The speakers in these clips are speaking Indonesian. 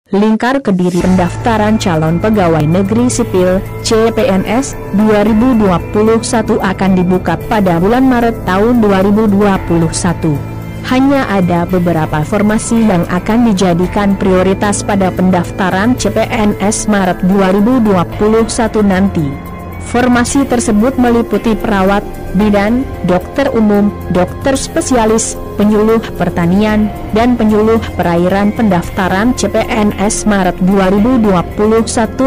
Lingkar Kediri. Pendaftaran calon pegawai negeri sipil CPNS 2021 akan dibuka pada bulan Maret tahun 2021. Hanya ada beberapa formasi yang akan dijadikan prioritas pada pendaftaran CPNS Maret 2021 nanti. Formasi tersebut meliputi perawat, bidan, dokter umum, dokter spesialis, penyuluh pertanian, dan penyuluh perairan. Pendaftaran CPNS Maret 2021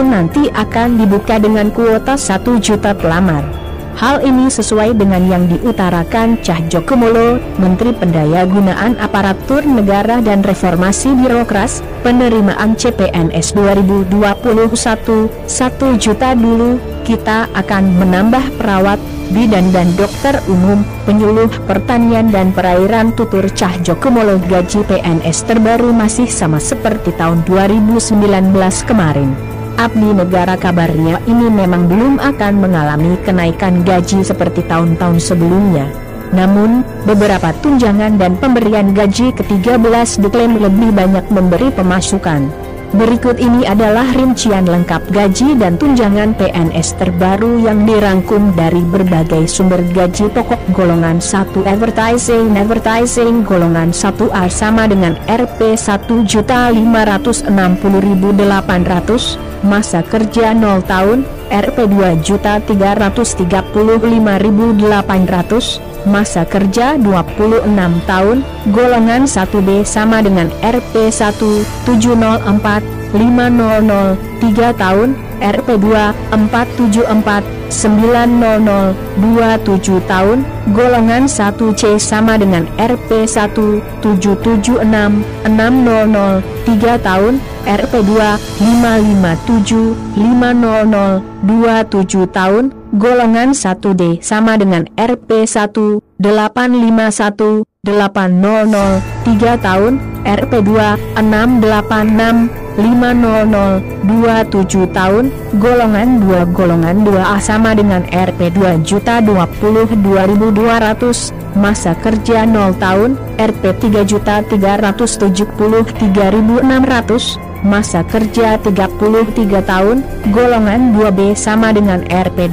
nanti akan dibuka dengan kuota 1 juta pelamar. Hal ini sesuai dengan yang diutarakan Cahyokumolo, Menteri Pendayagunaan Aparatur Negara dan Reformasi Birokras. Penerimaan CPNS 2021 1 juta dulu, kita akan menambah perawat, bidan dan dokter umum, penyuluh pertanian dan perairan, tutur Cahyokumolo. Gaji PNS terbaru masih sama seperti tahun 2019 kemarin. Abdi negara kabarnya ini memang belum akan mengalami kenaikan gaji seperti tahun-tahun sebelumnya. Namun, beberapa tunjangan dan pemberian gaji ke-13 diklaim lebih banyak memberi pemasukan. Berikut ini adalah rincian lengkap gaji dan tunjangan PNS terbaru yang dirangkum dari berbagai sumber. Gaji pokok golongan 1 advertising golongan 1A sama dengan Rp 1.560.800, masa kerja 0 tahun, Rp 2.335.800, masa kerja 26 tahun, golongan 1B sama dengan Rp 1.704.500, 3 tahun, Rp 2.474.900, 27 tahun, golongan 1C sama dengan Rp 1.776.600, 3 tahun, Rp 2.557.500, 27 tahun, golongan 1D sama dengan Rp 1.851.800, 3 tahun, Rp 2.686.500, 27 tahun, golongan 2A sama dengan Rp 2.022.200, masa kerja 0 tahun, Rp 3.373.600, masa kerja 33 tahun, golongan 2B sama dengan Rp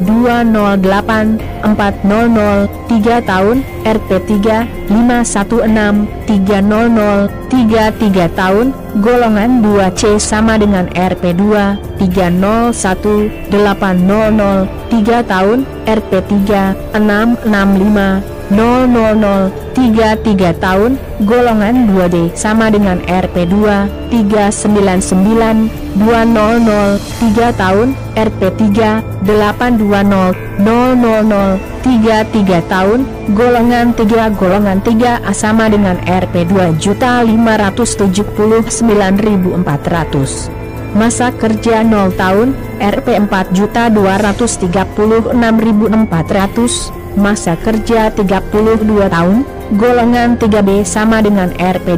2.208.400, 3 tahun, Rp 3.516.300, 3 tahun, golongan 2C sama dengan Rp 2.301.800, 3 tahun, Rp 3.665.000, 3 tahun, golongan 2D sama dengan Rp 2.399.200, 3 tahun, Rp 3.820.000, 3 tahun, golongan 3A sama dengan Rp 2.579.400, masa kerja 0 tahun, Rp 4.236.400, masa kerja 32 tahun, golongan 3B sama dengan Rp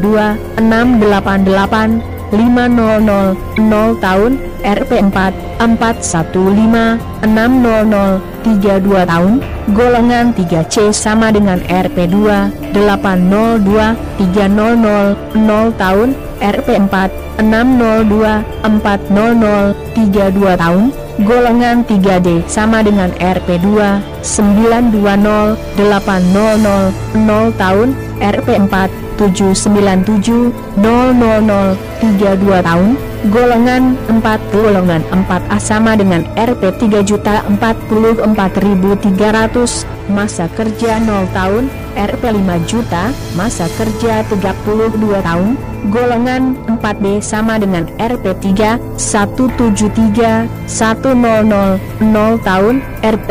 2.688.500, 0 tahun, Rp 4.415.600, 32 tahun, golongan 3C sama dengan Rp 2.802.300, 0 tahun, Rp 4.602.400, 32 tahun, golongan 3D sama dengan Rp 2.920.800, 0 tahun, Rp 4.797.000, 32 tahun, golongan 4A sama dengan Rp 3.044.300, masa kerja 0 tahun, Rp 5 juta, masa kerja 32 tahun, golongan 4B sama dengan Rp 3.173.100, 0 tahun, Rp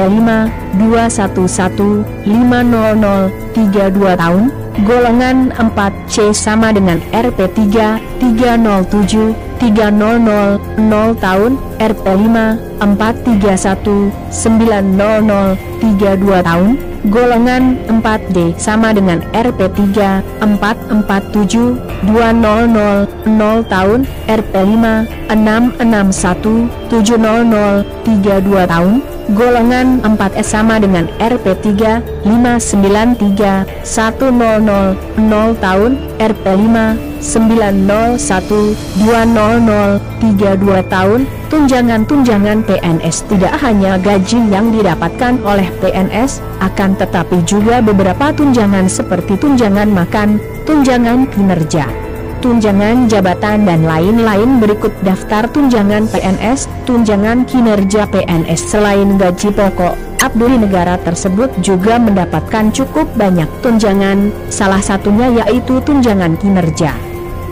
5.211.500, 32 tahun, golongan 4C sama dengan Rp 3.307.300, 0 tahun, Rp 5.431.900, 32 tahun, golongan 4D sama dengan Rp 3.447.200, 0 tahun, Rp 5.661.700, 32 tahun, Golongan 4S sama dengan RP3 593 100 0 tahun, RP5 901 200 32 tahun. Tunjangan-tunjangan PNS tidak hanya gaji yang didapatkan oleh PNS, akan tetapi juga beberapa tunjangan seperti tunjangan makan, tunjangan kinerja, tunjangan jabatan dan lain-lain. Berikut daftar tunjangan PNS. Tunjangan kinerja PNS selain gaji pokok, abdi negara tersebut juga mendapatkan cukup banyak tunjangan, salah satunya yaitu tunjangan kinerja.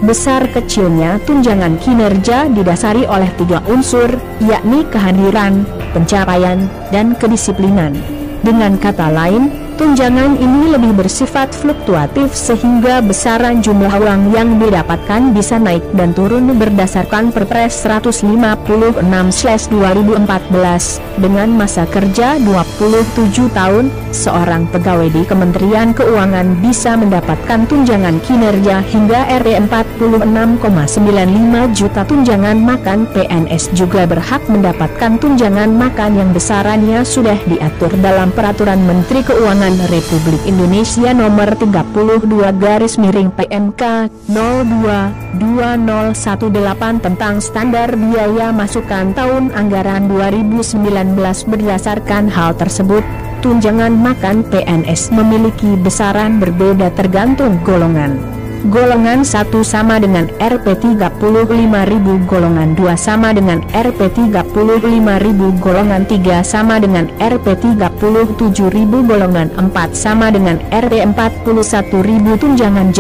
Besar kecilnya tunjangan kinerja didasari oleh 3 unsur, yakni kehadiran, pencapaian, dan kedisiplinan. Dengan kata lain, tunjangan ini lebih bersifat fluktuatif sehingga besaran jumlah uang yang didapatkan bisa naik dan turun berdasarkan Perpres 156/2014. Dengan masa kerja 27 tahun, seorang pegawai di Kementerian Keuangan bisa mendapatkan tunjangan kinerja hingga Rp46,95 juta. Tunjangan makan PNS juga berhak mendapatkan tunjangan makan yang besarannya sudah diatur dalam Peraturan Menteri Keuangan Republik Indonesia Nomor 32/PMK 02/2018 tentang standar biaya masukan tahun anggaran 2019. Berdasarkan hal tersebut, tunjangan makan PNS memiliki besaran berbeda tergantung golongan. Golongan 1 sama dengan Rp35.000, golongan 2 sama dengan Rp35.000, golongan 3 sama dengan Rp37.000, golongan 4 sama dengan Rp41.000. Tunjangan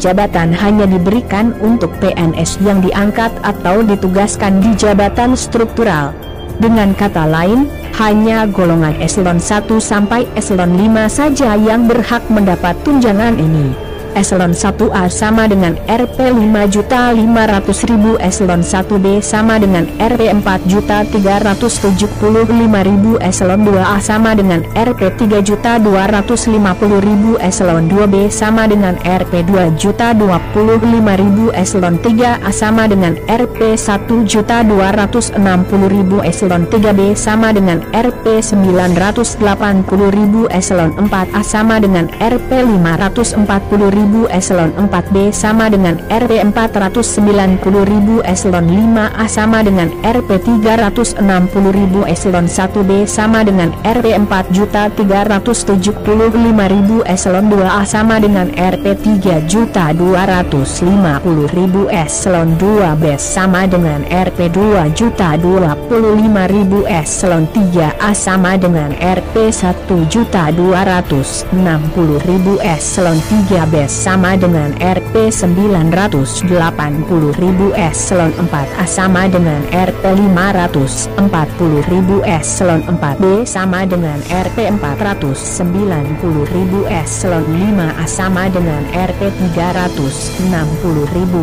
jabatan hanya diberikan untuk PNS yang diangkat atau ditugaskan di jabatan struktural. Dengan kata lain, hanya golongan eselon 1 sampai eselon 5 saja yang berhak mendapat tunjangan ini. Eselon 1A sama dengan Rp5.500.000, eselon 1B sama dengan Rp4.375.000, eselon 2A sama dengan Rp3.250.000, eselon 2B sama dengan Rp2.025.000, eselon 3A sama dengan Rp1.260.000, eselon 3B sama dengan Rp980.000, eselon 4A sama dengan Rp540.000, eselon 4B sama dengan Rp490.000, eselon 5A sama dengan Rp360.000, eselon 1B sama dengan Rp4.375.000, eselon 2A sama dengan Rp3.250.000, eselon 2B sama dengan Rp2.025.000, eselon 3A sama dengan Rp1.260.000, eselon 3B sama dengan Rp980.000, eselon 4A sama dengan Rp540.000, eselon 4B sama dengan Rp490.000, eselon 5A sama dengan Rp360.000.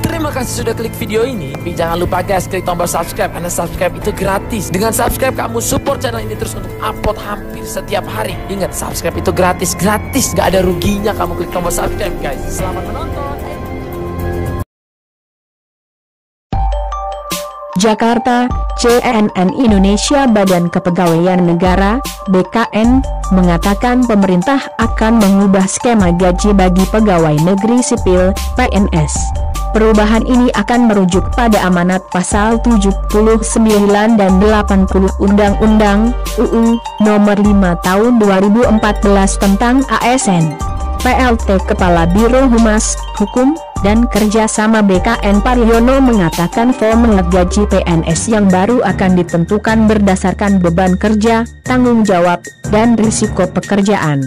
Terima kasih sudah klik video ini. Tapi jangan lupa guys, klik tombol subscribe karena subscribe itu gratis. Dengan subscribe kamu support channel ini terus untuk upload hampir setiap hari. Ingat, subscribe itu gratis, gak ada ruginya kamu klik tombol subscribe guys. Selamat menonton. Jakarta, CNN Indonesia. Badan Kepegawaian Negara (BKN) mengatakan pemerintah akan mengubah skema gaji bagi pegawai negeri sipil (PNS). Perubahan ini akan merujuk pada amanat pasal 79 dan 80 Undang-Undang UU Nomor 5 Tahun 2014 tentang ASN. PLT Kepala Biro Humas, Hukum, dan Kerjasama BKN Paryono mengatakan volume gaji PNS yang baru akan ditentukan berdasarkan beban kerja, tanggung jawab, dan risiko pekerjaan.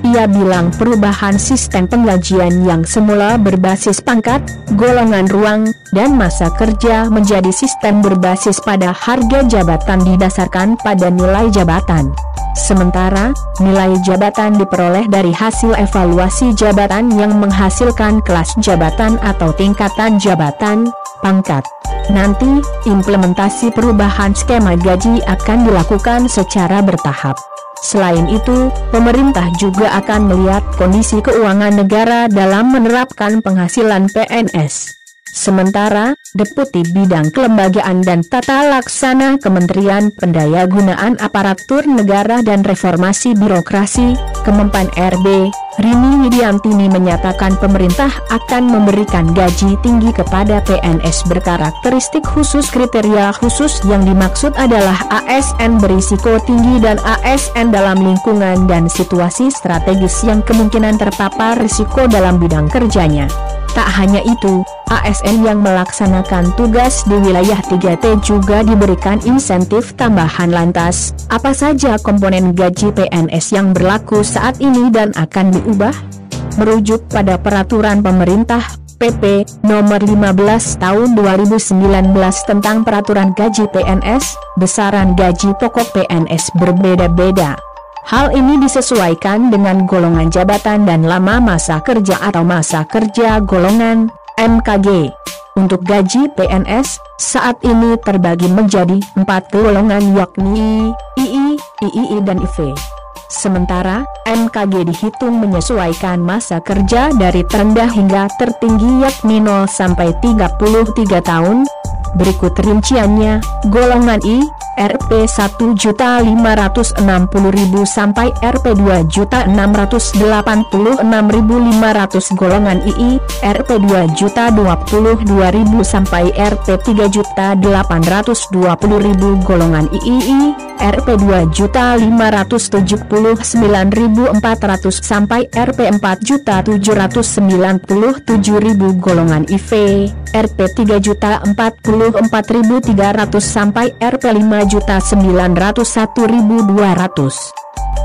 Ia bilang perubahan sistem penggajian yang semula berbasis pangkat, golongan ruang, dan masa kerja menjadi sistem berbasis pada harga jabatan didasarkan pada nilai jabatan. Sementara, nilai jabatan diperoleh dari hasil evaluasi jabatan yang menghasilkan kelas jabatan atau tingkatan jabatan, pangkat. Nanti, implementasi perubahan skema gaji akan dilakukan secara bertahap. Selain itu, pemerintah juga akan melihat kondisi keuangan negara dalam menerapkan penghasilan PNS. Sementara, Deputi Bidang Kelembagaan dan Tata Laksana Kementerian Pendayagunaan Aparatur Negara dan Reformasi Birokrasi, Kemenpan RB, Rini Widiantini menyatakan pemerintah akan memberikan gaji tinggi kepada PNS berkarakteristik khusus. Kriteria khusus yang dimaksud adalah ASN berisiko tinggi dan ASN dalam lingkungan dan situasi strategis yang kemungkinan terpapar risiko dalam bidang kerjanya. Tak hanya itu, ASN yang melaksanakan tugas di wilayah 3T juga diberikan insentif tambahan. Lantas, apa saja komponen gaji PNS yang berlaku saat ini dan akan diubah? Merujuk pada peraturan pemerintah PP nomor 15 tahun 2019 tentang peraturan gaji PNS, besaran gaji pokok PNS berbeda-beda. Hal ini disesuaikan dengan golongan jabatan dan lama masa kerja atau masa kerja golongan MKG. Untuk gaji PNS, saat ini terbagi menjadi 4 golongan yakni II, III, dan IV. Sementara, MKG dihitung menyesuaikan masa kerja dari terendah hingga tertinggi yakni 0 sampai 33 tahun. Berikut rinciannya, golongan I, Rp 1.560.000 sampai Rp 2.686.500, golongan II, Rp 2.022.000 sampai Rp 3.820.000, golongan III, Rp 2.579.400 sampai Rp 4.797.000, golongan IV, Rp 3.044.300 sampai Rp 5.901.200.